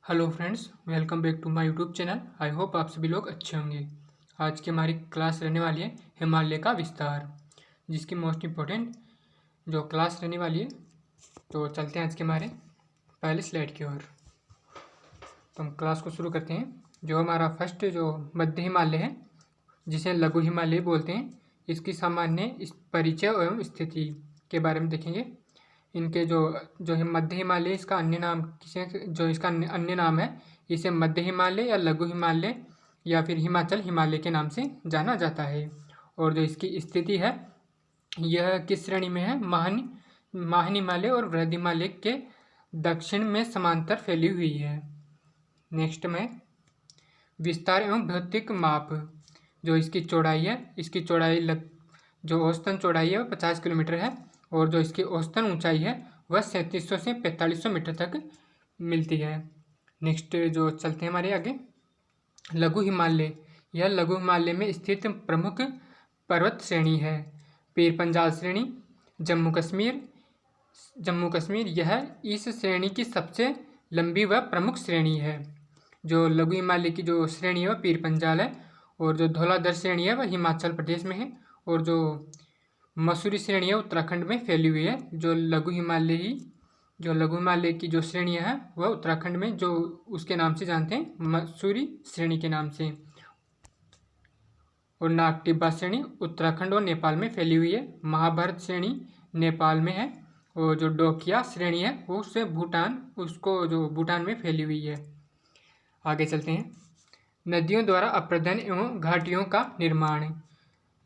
Hello friends, welcome back to my YouTube channel. I hope आप सभी लोग अच्छे होंगे। आज की हमारी क्लास रहने वाली है हिमालय का विस्तार, जिसकी मोस्ट इम्पोर्टेंट जो क्लास रहने वाली है। तो चलते हैं आज के हमारे पहले स्लाइड की ओर। तो हम क्लास को शुरू करते हैं। जो हमारा फर्स्ट जो मध्य हिमालय है, जिसे लघु हिमालय बोलते हैं, इसकी सामान्य परिचय एवं स्थिति के बारे में देखेंगे। इनके जो जो मध्य हिमालय, इसका अन्य नाम जो इसका अन्य नाम है, इसे मध्य हिमालय या लघु हिमालय या फिर हिमाचल हिमालय के नाम से जाना जाता है। और जो इसकी स्थिति है, यह किस श्रेणी में है? महान हिमालय और वृहद हिमालय के दक्षिण में समांतर फैली हुई है। नेक्स्ट में विस्तार एवं भौतिक माप। जो इसकी चौड़ाई है, इसकी चौड़ाई जो औसतन चौड़ाई है वह 50 किलोमीटर है, और जो इसकी औसतन ऊंचाई है वह 3700 से 4500 मीटर तक मिलती है। नेक्स्ट जो चलते हैं हमारे आगे, लघु हिमालय। यह लघु हिमालय में स्थित प्रमुख पर्वत श्रेणी है। पीर पंजाल श्रेणी, जम्मू कश्मीर यह इस श्रेणी की सबसे लंबी व प्रमुख श्रेणी है। जो लघु हिमालय की जो श्रेणी है वह पीर पंजाल है, और जो धौलाधर श्रेणी है वह हिमाचल प्रदेश में है, और जो मसूरी श्रेणी है उत्तराखंड में फैली हुई है। जो लघु हिमालय की जो श्रेणियाँ हैं वह उत्तराखंड में जो उसके नाम से जानते हैं, मसूरी श्रेणी के नाम से। और नाग टिब्बा श्रेणी उत्तराखंड और नेपाल में फैली हुई है। महाभारत श्रेणी नेपाल में है, और जो डोकिया श्रेणी है वो जो भूटान में फैली हुई है। आगे चलते हैं। नदियों द्वारा अप्रदन एवं घाटियों का निर्माण।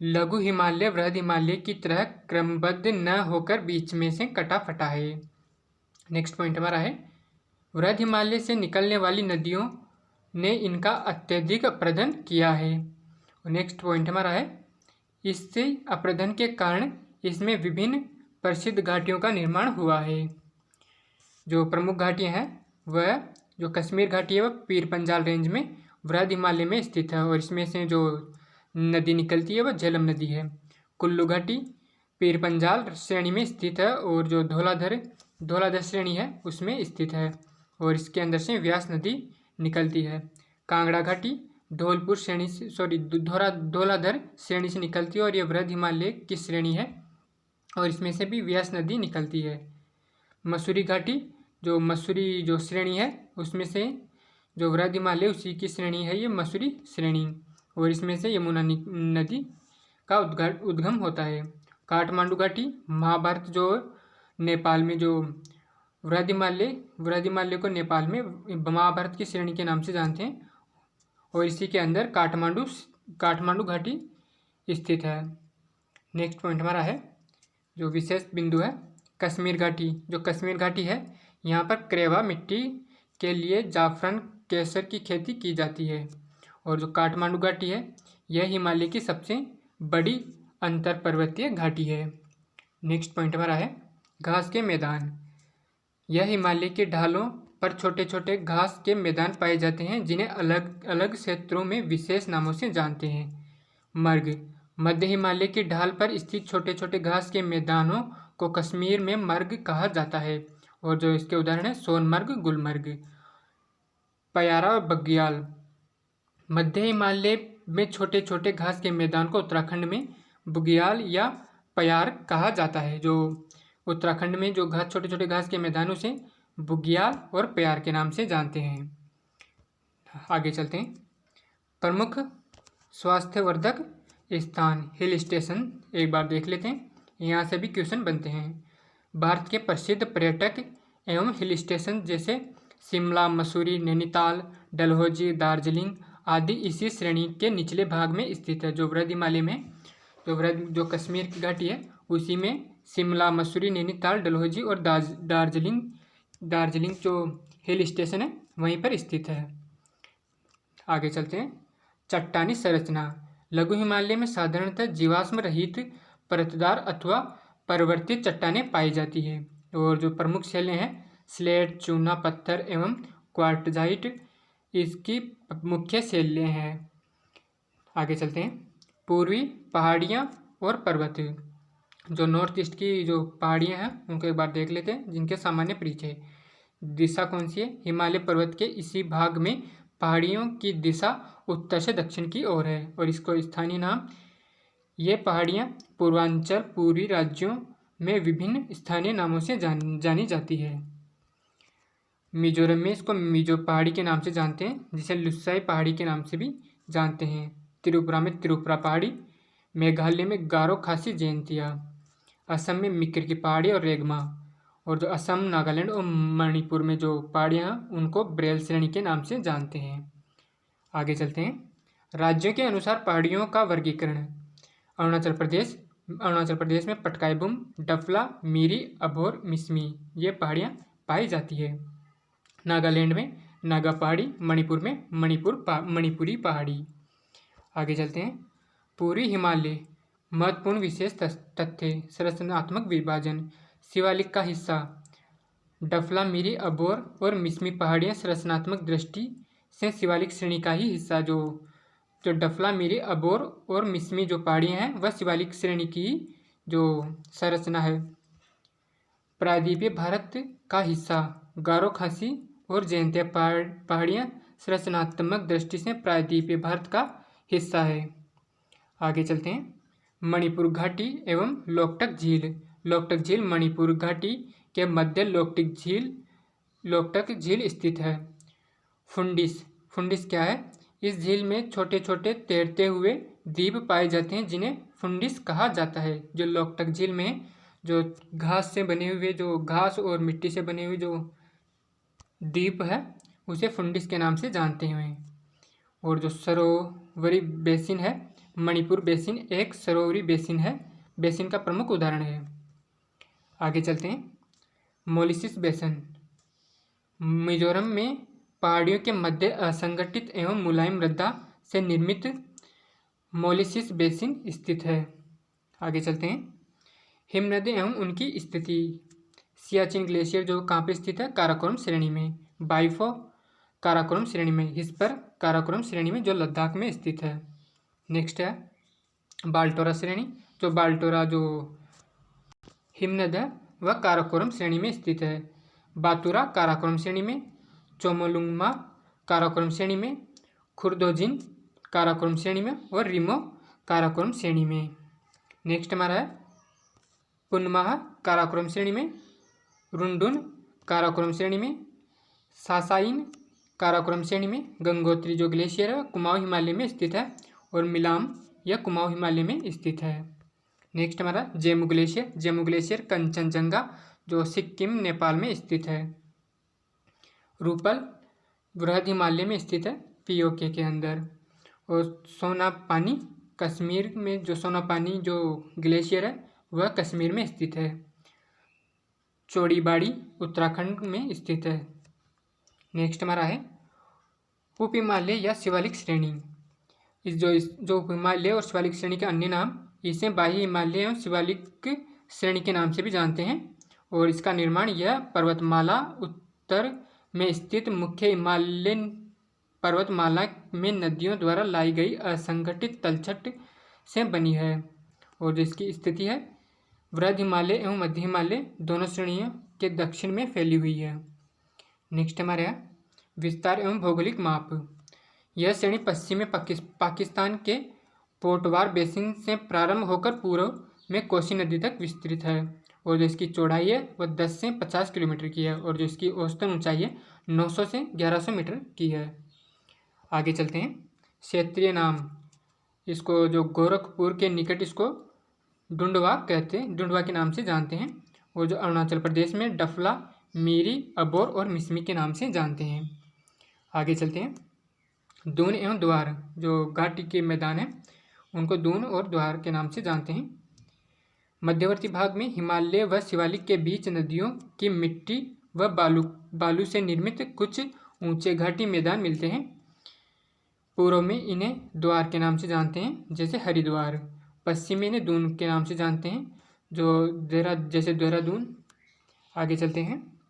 लघु हिमालय वृहद हिमालय की तरह क्रमबद्ध न होकर बीच में से कटा फटा है। नेक्स्ट पॉइंट हमारा है, वृहद हिमालय से निकलने वाली नदियों ने इनका अत्यधिक अप्रदन किया है। नेक्स्ट पॉइंट हमारा है, इससे अप्रदन के कारण इसमें विभिन्न प्रसिद्ध घाटियों का निर्माण हुआ है। जो प्रमुख घाटियाँ हैं वह जो कश्मीर घाटी है वह पीर पंजाल रेंज में वृहद हिमालय में स्थित है, और इसमें से जो नदी निकलती है वह झेलम नदी है। कुल्लू घाटी पीर पंजाल श्रेणी में स्थित है, और जो धौलाधर श्रेणी है उसमें स्थित है, और इसके अंदर से व्यास नदी निकलती है। कांगड़ा घाटी धौलाधर श्रेणी से निकलती है, और यह वृहद हिमालय की श्रेणी है, और इसमें से भी व्यास नदी निकलती है। मसूरी घाटी जो श्रेणी है उसमें से जो वृहद हिमालय उसी की श्रेणी है ये मसूरी श्रेणी, और इसमें से यमुना नदी का उद्गम होता है। काठमांडू घाटी महाभारत जो नेपाल में जो वृहद हिमालय को नेपाल में महाभारत की श्रेणी के नाम से जानते हैं, और इसी के अंदर काठमांडू घाटी स्थित है। नेक्स्ट पॉइंट हमारा है, जो विशेष बिंदु है कश्मीर घाटी। जो कश्मीर घाटी है, यहाँ पर क्रेवा मिट्टी के लिए जाफरान केसर की खेती की जाती है। और जो काठमांडू घाटी है, यह हिमालय की सबसे बड़ी अंतर पर्वतीय घाटी है। नेक्स्ट पॉइंट हमारा है, घास के मैदान। यह हिमालय के ढालों पर छोटे छोटे घास के मैदान पाए जाते हैं, जिन्हें अलग अलग क्षेत्रों में विशेष नामों से जानते हैं। मर्ग मध्य हिमालय की ढाल पर स्थित छोटे छोटे घास के मैदानों को कश्मीर में मर्ग कहा जाता है, और जो इसके उदाहरण है सोनमर्ग, गुलमर्ग, पयारा और बग्याल। मध्य हिमालय में छोटे छोटे घास के मैदान को उत्तराखंड में बुग्याल या पयार कहा जाता है। जो उत्तराखंड में जो छोटे छोटे घास के मैदानों से बुग्याल और प्यार के नाम से जानते हैं। आगे चलते हैं। प्रमुख स्वास्थ्यवर्धक स्थान हिल स्टेशन एक बार देख लेते हैं, यहाँ से भी क्वेश्चन बनते हैं। भारत के प्रसिद्ध पर्यटक एवं हिल स्टेशन जैसे शिमला, मसूरी, नैनीताल, डलहौजी, दार्जिलिंग आदि इसी श्रेणी के निचले भाग में स्थित है। जो वृहद हिमालय में जो कश्मीर की घाटी है उसी में शिमला, मसूरी, नैनीताल, डलहौजी और दार्जिलिंग जो हिल स्टेशन है वहीं पर स्थित है। आगे चलते हैं। चट्टानी संरचना। लघु हिमालय में साधारणतः जीवाश्म रहित परतदार अथवा परिवर्तित चट्टानें पाई जाती है, और जो प्रमुख शैलें हैं स्लेट, चूना पत्थर एवं क्वार्टजाइट इसकी मुख्य शैलें हैं। आगे चलते हैं। पूर्वी पहाड़ियाँ और पर्वत। जो नॉर्थ ईस्ट की जो पहाड़ियाँ हैं उनको एक बार देख लेते हैं, जिनके सामान्य परिचय। दिशा कौन सी है? हिमालय पर्वत के इसी भाग में पहाड़ियों की दिशा उत्तर से दक्षिण की ओर है और इसको स्थानीय नाम, ये पहाड़ियाँ पूर्वांचल पूर्वी राज्यों में विभिन्न स्थानीय नामों से जानी जाती है। मिजोरम में इसको मिजो पहाड़ी के नाम से जानते हैं, जिसे लुसाई पहाड़ी के नाम से भी जानते हैं। त्रिपुरा में त्रिपुरा पहाड़ी, मेघालय में गारो खासी जयंतिया, असम में मिक्र की पहाड़ी और रेगमा, और जो असम, नागालैंड और मणिपुर में जो पहाड़ियाँ हैं उनको ब्रेल श्रेणी के नाम से जानते हैं। आगे चलते हैं। राज्यों के अनुसार पहाड़ियों का वर्गीकरण। अरुणाचल प्रदेश में पटकाई-बुम, डफला, मीरी, अभोर, मिसमी ये पहाड़ियाँ पाई जाती है। नागालैंड में नागा पहाड़ी, मणिपुर में मणिपुरी पहाड़ी। आगे चलते हैं। पूर्वी हिमालय। महत्वपूर्ण विशेष तथ्य। संरचनात्मक विभाजन। शिवालिक का हिस्सा। डफला, मीरी, अबोर और मिसमी पहाड़ियाँ संरचनात्मक दृष्टि से शिवालिक श्रेणी का ही हिस्सा। जो डफला, मीरी, अबोर और मिसमी जो पहाड़ियाँ हैं वह शिवालिक श्रेणी की जो संरचना है। प्रायद्वीपीय भारत का हिस्सा। गारो खासी और जयंतिया पहाड़ियाँ संरचनात्मक दृष्टि से प्रायद्वीपीय भारत का हिस्सा है। आगे चलते हैं। मणिपुर घाटी एवं लोकटक झील। लोकटक झील मणिपुर घाटी के मध्य लोकटक झील स्थित है। फुंडिस क्या है? इस झील में छोटे छोटे तैरते हुए द्वीप पाए जाते हैं जिन्हें फुंडिस कहा जाता है। जो लोकटक झील में जो घास और मिट्टी से बने हुए जो द्वीप है उसे फुंडिस के नाम से जानते हैं। और जो सरोवरी बेसिन है, मणिपुर बेसिन एक सरोवरी बेसिन का प्रमुख उदाहरण है। आगे चलते हैं। मोलिसिस बेसिन। मिजोरम में पहाड़ियों के मध्य असंगठित एवं मुलायम मृदा से निर्मित मोलिसिस बेसिन स्थित है। आगे चलते हैं। हिमनदी एवं उनकी स्थिति। सियाचिन ग्लेशियर जो कहाँ पे स्थित है? काराकोरम श्रेणी में। बाइफो काराकोरम श्रेणी में। हिस्पर काराकोरम श्रेणी में जो लद्दाख में स्थित है। नेक्स्ट है बाल्टोरा श्रेणी। जो बाल्टोरा जो हिमनद है वह काराकोरम श्रेणी में स्थित है। बातुरा काराकोरम श्रेणी में। चोमोलुंगमा काराकोरम श्रेणी में। खुर्दोजिन काराकोरम श्रेणी में और रिमो काराकोरम श्रेणी में। नेक्स्ट हमारा है पुनमाह काराकोरम श्रेणी में। रुंडुन काराकोरम श्रेणी में। सासाइन काराकोरम श्रेणी में। गंगोत्री जो ग्लेशियर है कुमाऊं हिमालय में स्थित है और मिलाम यह कुमाऊं हिमालय में स्थित है। नेक्स्ट हमारा जेमू ग्लेशियर कंचनजंगा जो सिक्किम नेपाल में स्थित है। रूपल बृहद हिमालय में स्थित है पीओके के अंदर। और सोनापानी कश्मीर में जो सोनापानी जो ग्लेशियर है वह कश्मीर में स्थित है। चौड़ीबाड़ी उत्तराखंड में स्थित है। नेक्स्ट हमारा है उप हिमालय या शिवालिक श्रेणी। जो उप हिमालय और शिवालिक श्रेणी के अन्य नाम, इसे बाह्य हिमालय एवं शिवालिक श्रेणी के नाम से भी जानते हैं। और इसका निर्माण यह पर्वतमाला उत्तर में स्थित मुख्य हिमालयन पर्वतमाला में नदियों द्वारा लाई गई असंगठित तलछट से बनी है। और जो इसकी स्थिति है वृहद हिमालय एवं मध्य हिमालय दोनों श्रेणियों के दक्षिण में फैली हुई है। नेक्स्ट हमारे यहाँ विस्तार एवं भौगोलिक माप। यह श्रेणी पश्चिमी पाकिस्तान के पोटवार बेसिन से प्रारंभ होकर पूर्व में कोसी नदी तक विस्तृत है। और जो इसकी चौड़ाई है वह 10 से 50 किलोमीटर की है और जो इसकी औसतन ऊंचाई है 900 से 1100 मीटर की है। आगे चलते हैं। क्षेत्रीय नाम। इसको जो गोरखपुर के निकट इसको डुंडवा के नाम से जानते हैं। और जो अरुणाचल प्रदेश में डफला, मीरी, अबोर और मिसमी के नाम से जानते हैं। आगे चलते हैं। दून एवं द्वार जो घाटी के मैदान हैं उनको दून और द्वार के नाम से जानते हैं। मध्यवर्ती भाग में हिमालय व शिवालिक के बीच नदियों की मिट्टी व बालू से निर्मित कुछ ऊंचे घाटी मैदान मिलते हैं। पूर्व में इन्हें द्वार के नाम से जानते हैं जैसे हरिद्वार। पश्चिम में इन्हें दून के नाम से जानते हैं जैसे देहरादून। आगे चलते हैं।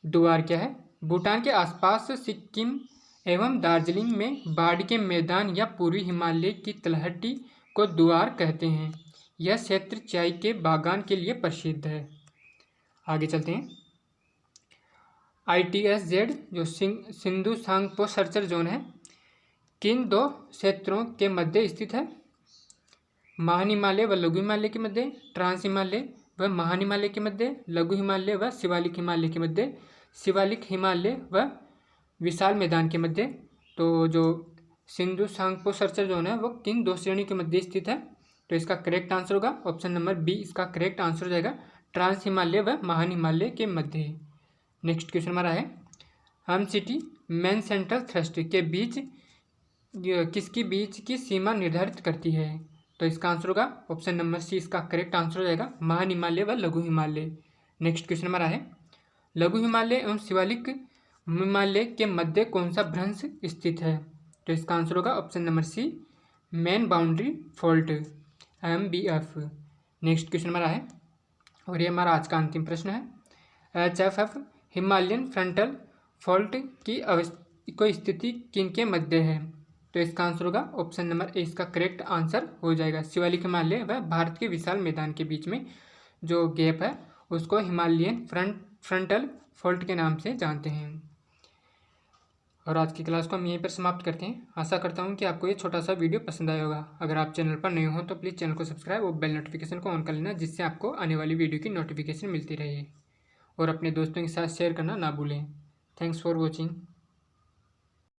द्वार क्या है? भूटान के आसपास सिक्किम एवं दार्जिलिंग में बाढ़ के मैदान या पूर्वी हिमालय की तलहटी को द्वार कहते हैं। यह क्षेत्र चाय के बागान के लिए प्रसिद्ध है। आगे चलते हैं। ITSZ जो सिंधु सांगपो सर्चर जोन है किन दो क्षेत्रों के मध्य स्थित है? महान हिमालय व लघु हिमालय के मध्य, ट्रांस हिमालय व महान हिमालय के मध्य, लघु हिमालय व शिवालिक हिमालय के मध्य, शिवालिक हिमालय व विशाल मैदान के मध्य। तो जो सिंधु सांगपो सर्चर जोन है वो किन दो श्रेणी के मध्य स्थित है? तो इसका करेक्ट आंसर होगा ऑप्शन नंबर बी, इसका करेक्ट आंसर हो जाएगा ट्रांस हिमालय व महान हिमालय के मध्य। नेक्स्ट क्वेश्चन हमारा है हम सिटी मेन सेंट्रल थ्रस्ट के बीच किसकी बीच की सीमा निर्धारित करती है? तो इसका आंसर होगा ऑप्शन नंबर सी, इसका करेक्ट आंसर हो जाएगा महान हिमालय व लघु हिमालय। नेक्स्ट क्वेश्चन हमारा है लघु हिमालय एवं शिवालिक हिमालय के मध्य कौन सा भ्रंश स्थित है? तो इसका आंसर होगा option number C, main boundary fault MBF। Next question हमारा है और ये हमारा आज का अंतिम प्रश्न है HFF हिमालयन फ्रंटल फॉल्ट की कोई स्थिति किन के मध्य है? तो इसका आंसर होगा ऑप्शन नंबर ए, इसका करेक्ट आंसर हो जाएगा शिवालिक हिमालय व भारत के विशाल मैदान के बीच में जो गैप है उसको हिमालयन फ्रंटल फॉल्ट के नाम से जानते हैं। और आज की क्लास को हम यहीं पर समाप्त करते हैं। आशा करता हूँ कि आपको ये छोटा सा वीडियो पसंद आया होगा। अगर आप चैनल पर नए हो तो प्लीज़ चैनल को सब्सक्राइब और बेल नोटिफिकेशन को ऑन कर लेना, जिससे आपको आने वाली वीडियो की नोटिफिकेशन मिलती रहे। और अपने दोस्तों के साथ शेयर करना ना भूलें। Thanks for watching.